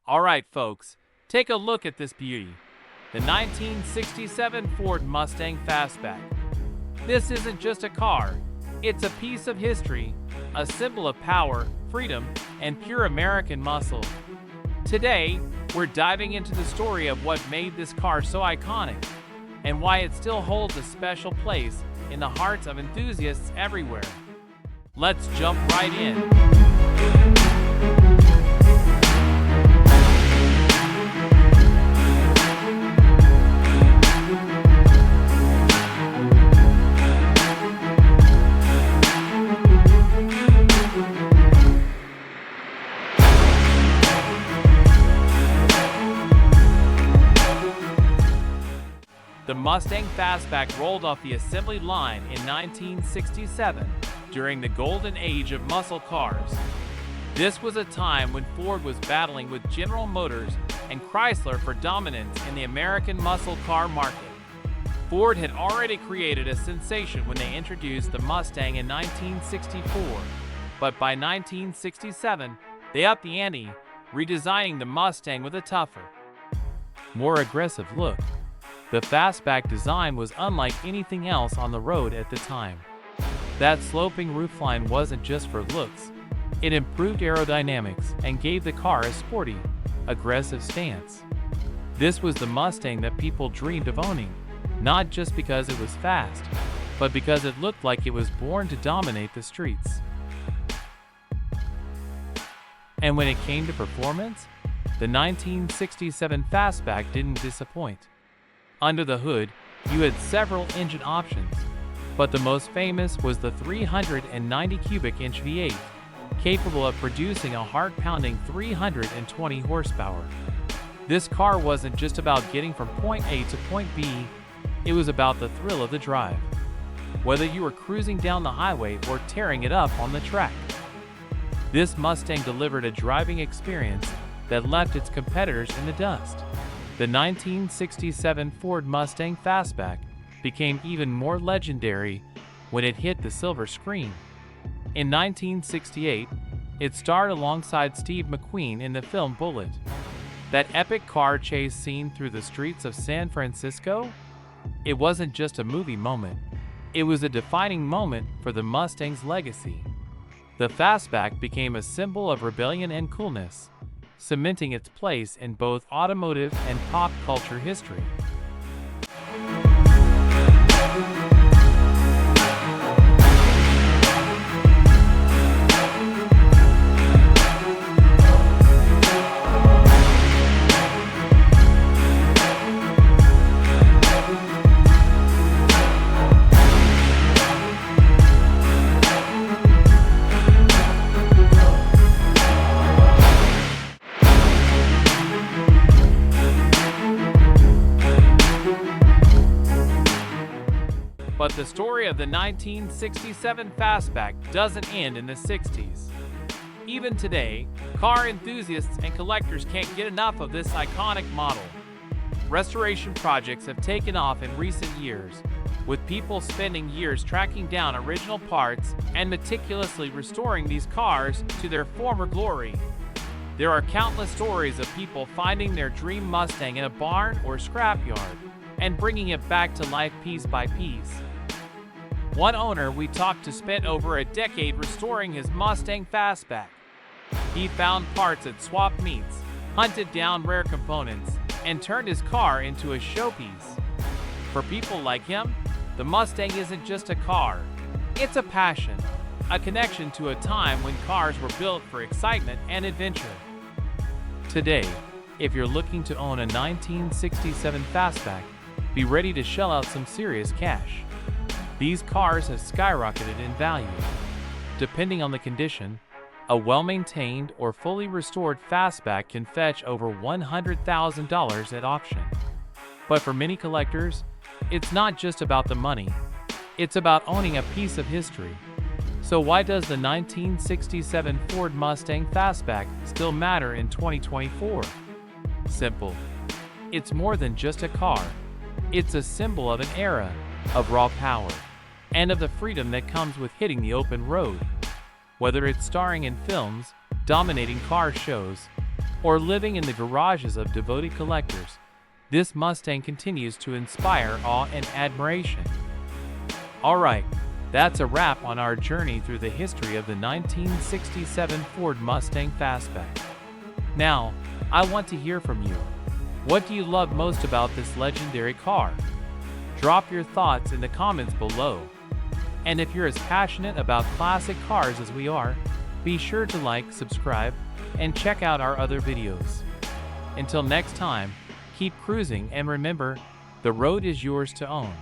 Alright folks, take a look at this beauty. The 1967 Ford Mustang Fastback. This isn't just a car, it's a piece of history, a symbol of power, freedom, and pure American muscle. Today, we're diving into the story of what made this car so iconic, and why it still holds a special place in the hearts of enthusiasts everywhere. Let's jump right in. The Mustang Fastback rolled off the assembly line in 1967 during the golden age of muscle cars. This was a time when Ford was battling with General Motors and Chrysler for dominance in the American muscle car market. Ford had already created a sensation when they introduced the Mustang in 1964, but by 1967, they upped the ante, redesigning the Mustang with a tougher, more aggressive look. The Fastback design was unlike anything else on the road at the time. That sloping roofline wasn't just for looks. It improved aerodynamics and gave the car a sporty, aggressive stance. This was the Mustang that people dreamed of owning, not just because it was fast, but because it looked like it was born to dominate the streets. And when it came to performance, the 1967 Fastback didn't disappoint. Under the hood, you had several engine options, but the most famous was the 390 cubic inch V8, capable of producing a heart-pounding 320 horsepower. This car wasn't just about getting from point A to point B, it was about the thrill of the drive. Whether you were cruising down the highway or tearing it up on the track, this Mustang delivered a driving experience that left its competitors in the dust. The 1967 Ford Mustang Fastback became even more legendary when it hit the silver screen. In 1968, it starred alongside Steve McQueen in the film Bullitt. That epic car chase scene through the streets of San Francisco? It wasn't just a movie moment. It was a defining moment for the Mustang's legacy. The Fastback became a symbol of rebellion and coolness, cementing its place in both automotive and pop culture history. But the story of the 1967 Fastback doesn't end in the 60s. Even today, car enthusiasts and collectors can't get enough of this iconic model. Restoration projects have taken off in recent years, with people spending years tracking down original parts and meticulously restoring these cars to their former glory. There are countless stories of people finding their dream Mustang in a barn or scrapyard and bringing it back to life piece by piece. One owner we talked to spent over a decade restoring his Mustang Fastback. He found parts at swap meets, hunted down rare components, and turned his car into a showpiece. For people like him, the Mustang isn't just a car. It's a passion, a connection to a time when cars were built for excitement and adventure. Today, if you're looking to own a 1967 Fastback, be ready to shell out some serious cash. These cars have skyrocketed in value. Depending on the condition, a well-maintained or fully restored Fastback can fetch over $100,000 at auction. But for many collectors, it's not just about the money. It's about owning a piece of history. So why does the 1967 Ford Mustang Fastback still matter in 2024? Simple. It's more than just a car. It's a symbol of an era, of raw power, and of the freedom that comes with hitting the open road. Whether it's starring in films, dominating car shows, or living in the garages of devoted collectors, this Mustang continues to inspire awe and admiration. Alright, that's a wrap on our journey through the history of the 1967 Ford Mustang Fastback. Now, I want to hear from you. What do you love most about this legendary car? Drop your thoughts in the comments below. And if you're as passionate about classic cars as we are, be sure to like, subscribe, and check out our other videos. Until next time, keep cruising and remember, the road is yours to own.